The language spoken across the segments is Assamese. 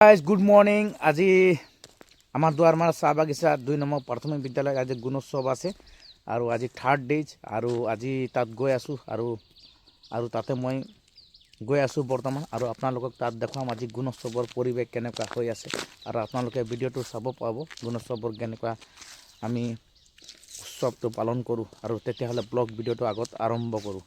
Guys good morning. আজি আমাৰ দুয়াৰমাৰ চাহ বাগিচা 2 নম্বৰ প্ৰাথমিক বিদ্যালয় আজি গুণোৎসৱ আছে আৰু আজি 3rd ডেজ আৰু আজি তাত গৈ আছোঁ আৰু তাতে মই গৈ আছোঁ বৰ্তমান আৰু আপোনালোকক তাত দেখাম আজি গুণোৎসৱৰ পৰিৱেশ কেনেকুৱা হৈ আছে আৰু আপোনালোকে ভিডিঅ'টো চাব পাব গুণোৎসৱৰ কেনেকুৱা আমি উৎসৱটো পালন কৰোঁ আৰু তেতিয়াহ'লে ব্লগ ভিডিঅ'টো আগত আৰম্ভ কৰোঁ।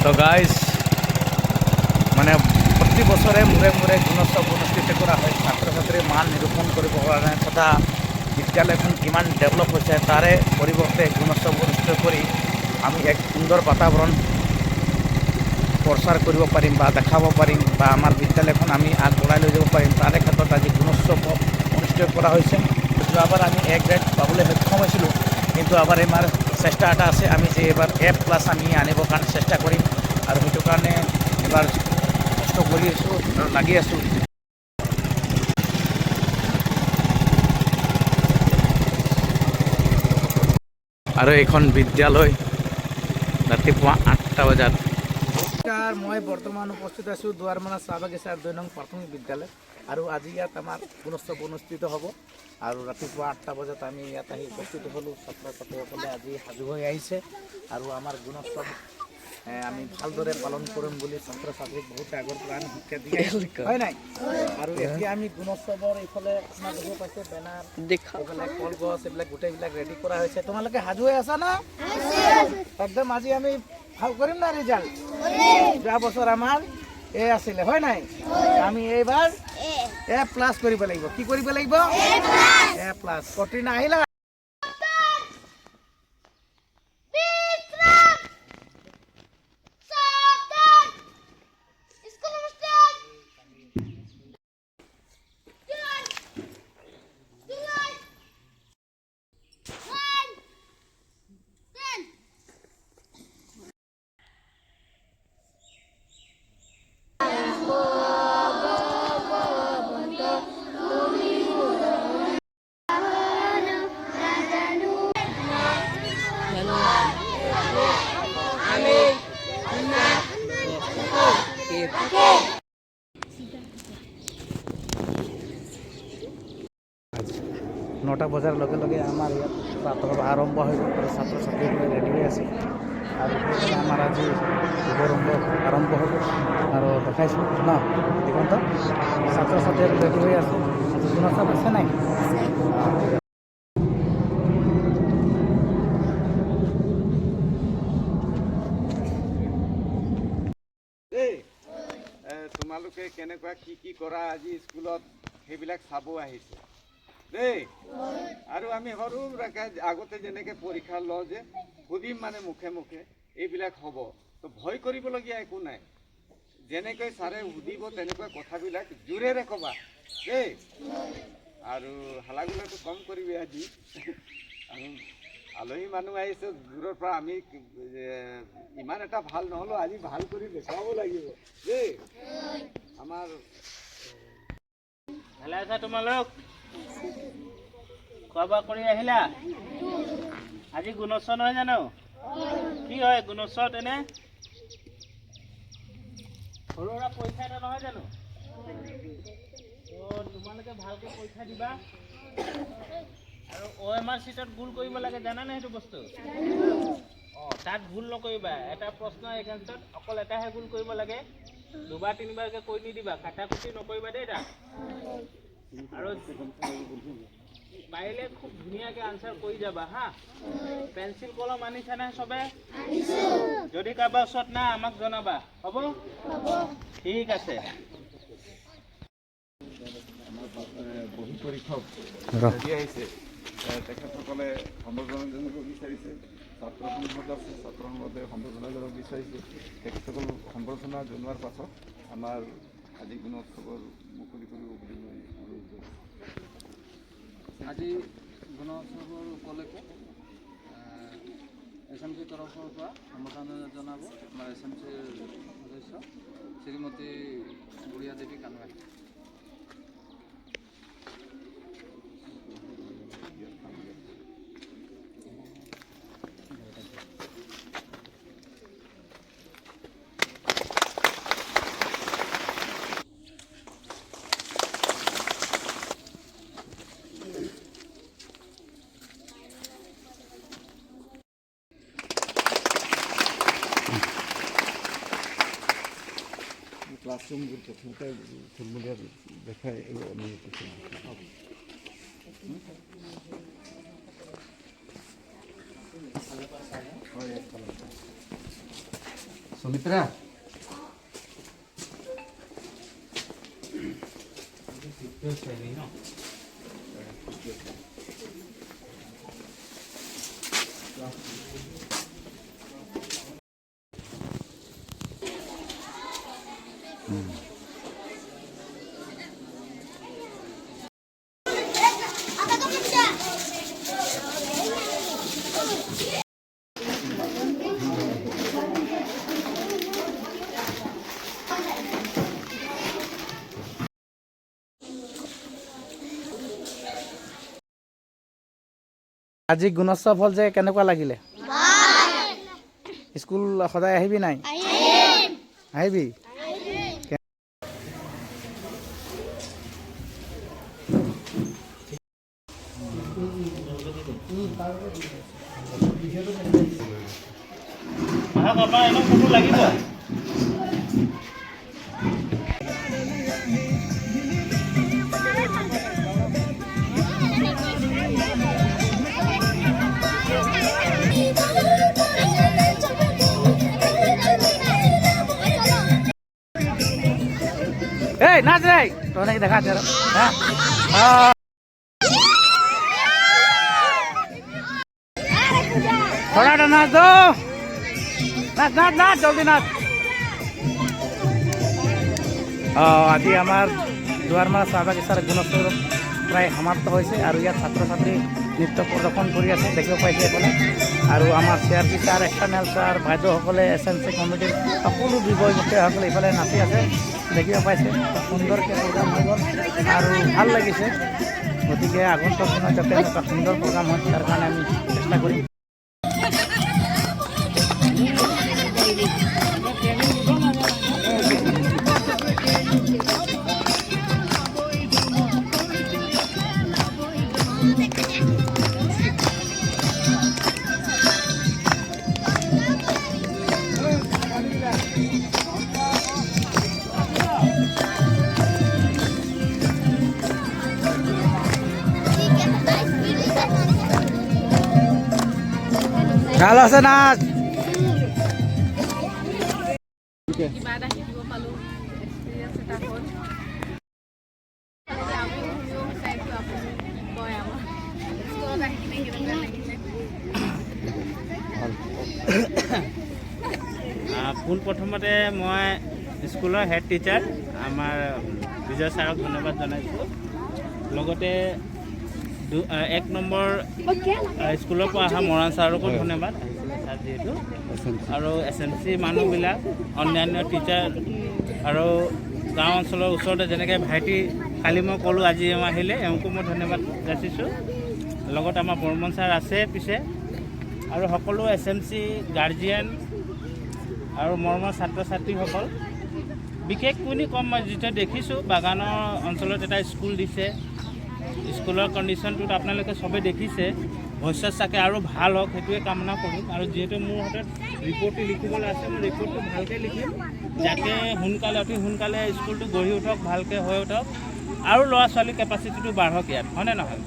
তো গাইজ মানে প্ৰতি বছৰে মূৰে মূৰে গুণোৎসৱ অনুষ্ঠিত কৰা হয়। ছাত্ৰ ছাত্ৰীৰ মান নিৰূপণ কৰিবৰ কাৰণে তথা বিদ্যালয়খন কিমান ডেভেলপ হৈছে তাৰে পৰিৱৰ্তে গুণোৎসৱ অনুষ্ঠিত কৰি আমি এক সুন্দৰ বাতাবৰণ প্ৰচাৰ কৰিব পাৰিম বা দেখাব পাৰিম বা আমাৰ বিদ্যালয়খন আমি আগবঢ়াই লৈ যাব পাৰিম। তাৰে ক্ষেত্ৰত আজি গুণোৎসৱ অনুষ্ঠিত কৰা হৈছে। যোৱাবাৰ আমি A গ্ৰেড পাবলৈ সক্ষম হৈছিলোঁ, কিন্তু এবাৰ আমাৰ চেষ্টা এটা আছে, আমি যে এবাৰ A+ আমি আনিবৰ কাৰণে চেষ্টা কৰিম আৰু সেইটো কাৰণে এবাৰ কষ্ট কৰি আছোঁ আৰু লাগি আছোঁ। আৰু এইখন বিদ্যালয় ৰাতিপুৱা 8টা বজাত। মই বৰ্তমান উপস্থিত আছোঁ দুৱাৰমানা চাহ বাগিচাৰ 2 নং প্ৰাথমিক বিদ্যালয় আৰু আজি ইয়াত আমাৰ গুণোৎসৱ অনুষ্ঠিত হ'ব আৰু ৰাতিপুৱা 8টা বজাত আমি ইয়াত আহি উপস্থিত হ'লোঁ। ছাত্ৰ ছাত্ৰীসকলে আজি সাজু হৈ আহিছে আৰু আমাৰ গুণোৎসৱ আমি ভালদৰে পালন কৰিম বুলি ছাত্ৰ ছাত্ৰীক বহুত আগৰ পৰা আমি শিক্ষা দি হয় নাই। আৰু এতিয়া আমি গুণোৎসৱৰ এইফালে আপোনাৰ দেখিব পাইছে বেনাৰ এইফালে কলগছ এইবিলাক গোটেইবিলাক ৰেডি কৰা হৈছে। তোমালোকে সাজু হৈ আছা না? একদম আজি আমি ভাল কৰিম না ৰিজাল্ট? যোৱা বছৰ আমাৰ A আছিলে হয় নাই, আমি এইবাৰ A+ কৰিব লাগিব। কি কৰিব লাগিব? A+। কঠিন আহিলা নটা বজাৰ লগে লগে আমাৰ ইয়াত প্ৰাতঃ আৰম্ভ হৈ গ'ল আৰু ছাত্ৰ ছাত্ৰীসকলে ৰেডি হৈ আছে আৰু সেইকাৰণে আমাৰ আজি শুভাৰম্ভ আৰম্ভ হ'ব আৰু দেখাইছোঁ ন দেখোন তো ছাত্ৰ ছাত্ৰীসকলে ৰেডি হৈ আছে। গুণোৎসৱ আছে নাই? তোমালোকে কেনেকুৱা কি কৰা আজি স্কুলত সেইবিলাক চাব আহিছে দেই। আৰু আমি সৰু আগতে যেনেকৈ পৰীক্ষা লওঁ যে সুধিম মানে মুখে মুখে এইবিলাক হ'ব, তো ভয় কৰিবলগীয়া একো নাই। যেনেকৈ ছাৰে সুধিব তেনেকুৱা কথাবিলাক জোৰেৰে ক'বা দেই। আৰু হালাগুলাটো কম কৰিবি আজি। আৰু আলহী মানুহ আহিছে দূৰৰ পৰা, আমি ইমান এটা ভাল নহ'লেও আজি ভাল কৰি দেখুৱাব লাগিব দেই। আমাৰ ভালে আছা তোমালোক? খোৱা বোৱা কৰি আহিলা? আজি গুণোৎসৱ নহয় জানো? কি হয় গুণোৎসৱ? এনে সৰু সুৰা পৰীক্ষা এটা নহয় জানো? তোমালোকে ভালকে পৰীক্ষা দিবা আৰু OMR চিটত ভুল কৰিব লাগে, জানানে সেইটো বস্তু? তাত ভুল নকৰিবা। এটা প্ৰশ্ন এগেইনষ্টত অকল এটাহে ভুল কৰিব লাগে, 2বাৰ 3বাৰকে কৈ নিদিবা, কাটাকুটি নকৰিবা দেই তাত। আৰু পাৰিলে খুব ধুনীয়াকে আনচাৰ কৰি যাবা হা। পেঞ্চিল কলম আনিছানে চবে? যদি কাৰোবাৰ ওচৰত নাই আমাক জনাবা, হ'ব? ঠিক আছে। বহি পৰীক্ষক ৰেডি আহিছে, তেখেতসকলে সম্বৰ্ধনা জনাব বিচাৰিছে। ছাত্ৰ সংসদ আছে, ছাত্ৰ সংসদে সম্বৰ্ধনা জনাব বিচাৰিছে। তেখেতসকল সম্বৰ্ধনা জনোৱাৰ পাছত আমাৰ আজি গুণোৎসৱৰ মুকলি কৰিব বুলি মই অনুৰোধ কৰিছোঁ। আজি গুণোৎসৱৰ উপলক্ষে SMC তৰফৰ পৰা সম্বৰ্ধনা জনাব আমাৰ SMCৰ সদস্য শ্ৰীমতী বুঢ়িয়া দেৱী কানুৱাই। ক্লাছৰুমবোৰ প্ৰথমতে থুলমূলীয়া দেখাই আমি সুমিত্ৰা আজি গুণোৎসৱ হ'ল যে কেনেকুৱা লাগিলে? স্কুল সদায় আহিবি নাই? আহিবি। বাবা এনেও ফটো লাগিব। এই নাচ রে তো নাকি দেখা আছে হ্যাঁ थोड़ा नाच दो नाच नाच नाच जल्दी नाच আজি আমাৰ দুৱাৰমাৰা চাহ বাগিচাৰ গুণোৎসৱ প্ৰায় সমাপ্ত হৈছে আৰু ইয়াত ছাত্ৰ ছাত্ৰী নৃত্য প্ৰদৰ্শন কৰি আছে দেখিব পাইছে এইফালে আৰু আমাৰ CRP ছাৰ এক্সটাৰ্নেল ছাৰ বাইদেউসকলে SMC কমিটিৰ সকলো বিষয়ববীয়াসকলে এইফালে নাচি আছে দেখিব পাইছে সুন্দৰকৈ প্ৰগ্ৰাম হৈ গ'ল আৰু ভাল লাগিছে গতিকে আগন্তুক দিনত যাতে এনেকুৱা সুন্দৰ প্ৰগ্ৰাম হয় তাৰ কাৰণে আমি চেষ্টা কৰিম ভালো আছে নাচ কিবা এটা শিকিব পালোঁ এক্সপিৰিয়েঞ্চ এটা হ'ল আমি শুনিব বিচাৰিছোঁ আপুনি কি কয় আমাৰ স্কুলত আহি কিনে কেনেকুৱা লাগিলে পোনপ্ৰথমতে মই স্কুলৰ হেড টিচাৰ আমাৰ বিজয় ছাৰক ধন্যবাদ জনাইছোঁ লগতে 1 নম্বৰ স্কুলৰ পৰা অহা মৰাণ ছাৰকো ধন্যবাদ আহিছিলে ছাৰ যিহেতু আৰু SMC মানুহবিলাক অন্যান্য টিচাৰ আৰু গাঁও অঞ্চলৰ ওচৰতে যেনেকৈ ভাইটি কালি মই ক'লোঁ আজি এওঁ আহিলে এওঁকো মই ধন্যবাদ যাচিছোঁ লগত আমাৰ বৰ্মন ছাৰ আছে পিছে আৰু সকলো SMC গাৰ্জিয়ান আৰু মৰমৰ ছাত্ৰ ছাত্ৰীসকল বিশেষ কোনে কম মই যিটো দেখিছোঁ বাগানৰ অঞ্চলত এটা স্কুল দিছে স্কুলৰ কণ্ডিশ্যনটোত আপোনালোকে চবেই দেখিছে ভৱিষ্যত চাগে আৰু ভাল হওক সেইটোৱে কামনা কৰিম আৰু যিহেতু মোৰ হাতত ৰিপৰ্টটো লিখিবলৈ আছে মই ৰিপৰ্টটো ভালকৈ লিখিম যাতে সোনকালে অতি সোনকালে স্কুলটো গঢ়ি উঠক ভালকৈ হৈ উঠক আৰু ল'ৰা ছোৱালীৰ কেপাচিটিটো বাঢ়ক ইয়াত হয়নে নহয়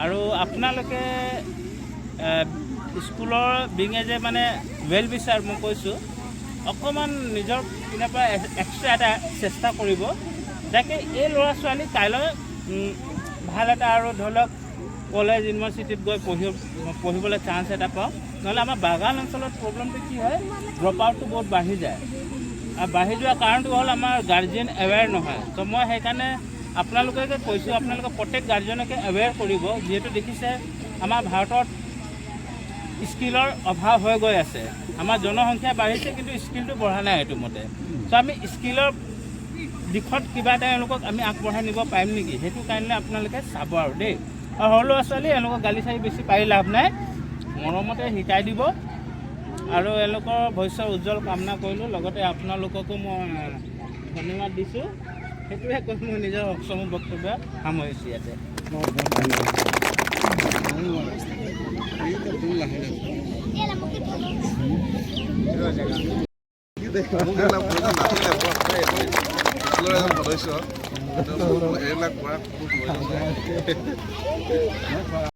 আৰু আপোনালোকে স্কুলৰ বিঙে যে মানে ৱেল বিচাৰ মই কৈছোঁ অকণমান নিজৰ পিনৰ পৰা এক্সট্ৰা এটা চেষ্টা কৰিব যাতে এই ল'ৰা ছোৱালী কাইলৈ ভাল এটা আৰু ধৰি লওক কলেজ ইউনিভাৰ্চিটিত গৈ পঢ়িবলৈ চান্স এটা পাওঁ নহ'লে আমাৰ বাগান অঞ্চলত প্ৰব্লেমটো কি হয় ড্ৰপ আউটটো বহুত বাঢ়ি যায় আৰু বাঢ়ি যোৱাৰ কাৰণটো হ'ল আমাৰ গাৰ্জেন এৱেৰ নহয় তো মই সেইকাৰণে আপোনালোকে কৈছোঁ আপোনালোকে প্ৰত্যেক গাৰ্জেনকে এৱেৰ কৰিব যিহেতু দেখিছে আমাৰ ভাৰতত স্কিলৰ অভাৱ হৈ গৈ আছে আমাৰ জনসংখ্যা বাঢ়িছে কিন্তু স্কিলটো বঢ়া নাই এইটো মতে তো আমি স্কিলৰ দিশত কিবা এটা এওঁলোকক আমি আগবঢ়াই নিব পাৰিম নেকি সেইটো কাৰণে আপোনালোকে চাব আৰু দেই আৰু সৰু ল'ৰা ছোৱালী এওঁলোকক গালি চালি বেছি পাৰি লাভ নাই মৰমতে শিকাই দিব আৰু এওঁলোকৰ ভৱিষ্যত উজ্জ্বল কামনা কৰিলোঁ লগতে আপোনালোককো মই ধন্যবাদ দিছোঁ সেইটোৱে কৈ মই নিজৰ অসমীয়া বক্তব্য সামৰিছোঁ ইয়াতে বিদ্যালয়ৰ এজন সদস্য এইবিলাক কোৱা খুব প্ৰয়োজন নাই